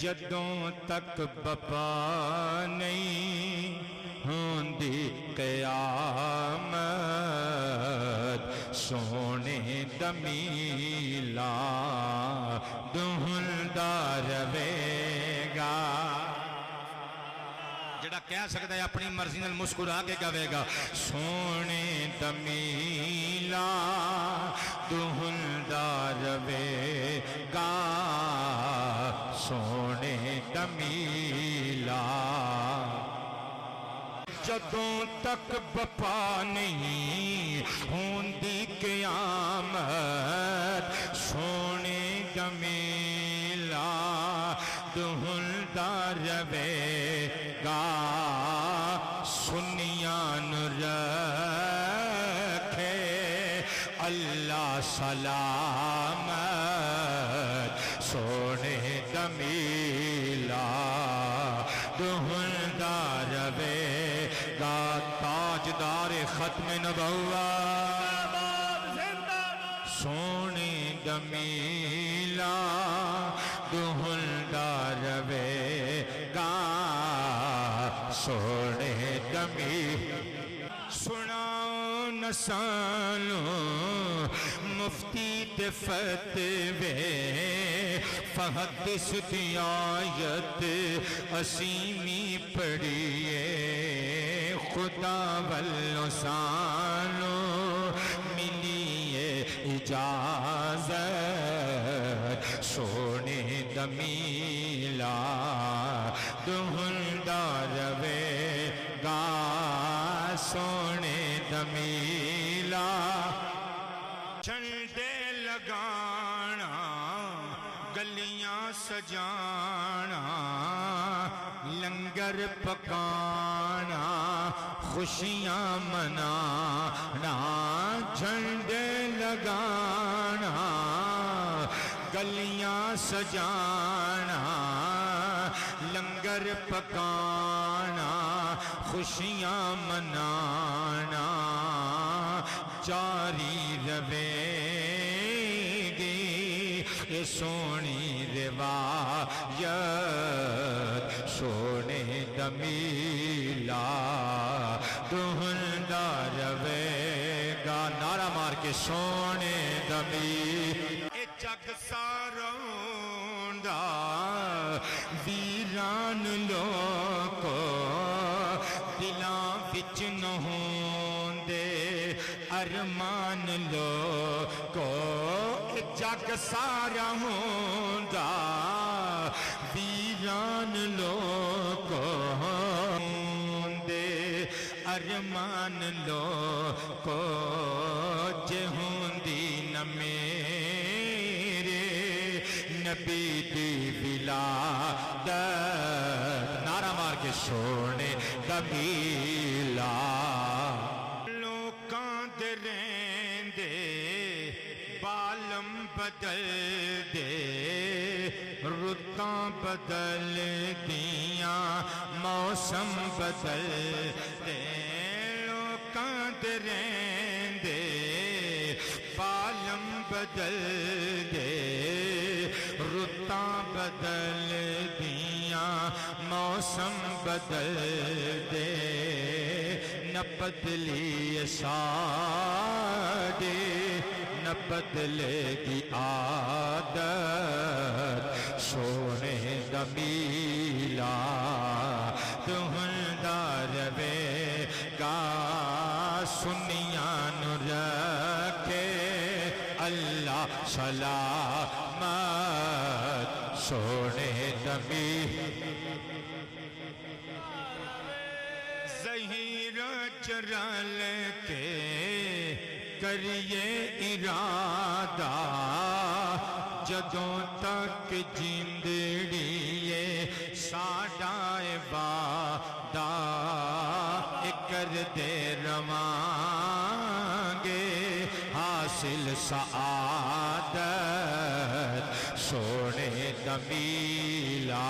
جدوں تک بپا نہیں ہوندی قیامت سونے دمیلا دہلدا رہے گا جڑا کہہ سکتا ہے اپنی مرضی نال مسکرا کے گوے گا سونے دمیلا دہلدا رہے گا سونے دمیلا جدوں تک بپا نہیں ہوندی قیامت سونے دمیلا دہلدا رہے گا سنیان رکھے اللہ سلامت سونے دمیلا دہلدا رہے گا تاجدار ختم نبوت سونے دمیلا دہلدا رہے گا سونے دمیلا سناؤ نسانوں مفتی تے فتوے فحدث دی آیت اسیمی پڑھیے خدا والو سانوں ملیے اجازت سونے دمیلا دہلدا رہے گا سونے دمیلا جھنڈے لگانا گلیاں سجانا لنگر پکانا خوشیاں منانا جھنڈے لگانا گلیاں سجانا لنگر پکانا خوشیاں منانا جاری رہے گی یہ سونی روایت سونے دمیلا دہلدا رہے گا نعرہ مار کے سونے دمیلا اے جگ ساروندا ویران لوکو دلاں وچ نہ ہوندے ارمان لوکو اے جگ سارا ہوندا ویران لوکو ہوندے ارمان لوکو جے ہوندی نہ میرے نبی دی ولادت نعرہ مار کے سونے دمیلا لوکاں دے رہندے بالم بدل دے رتاں بدل دیاں موسم بدل دے لوکاں دے رہندے بالم بدل دے رتاں بدل دیاں موسم بدل دے نہ بدلی ساڈے نہ بدلے گی عادت سونے دمیلا دہلدا رہے گا سنیاں نو رکھے اللہ سلامت سونے دمیلا ظہیر چرل کے کریے ارادہ جدوں تک جندڑیے ساڈا وعدہ کر دے روانگے حاصل سعادت سونے دمیلا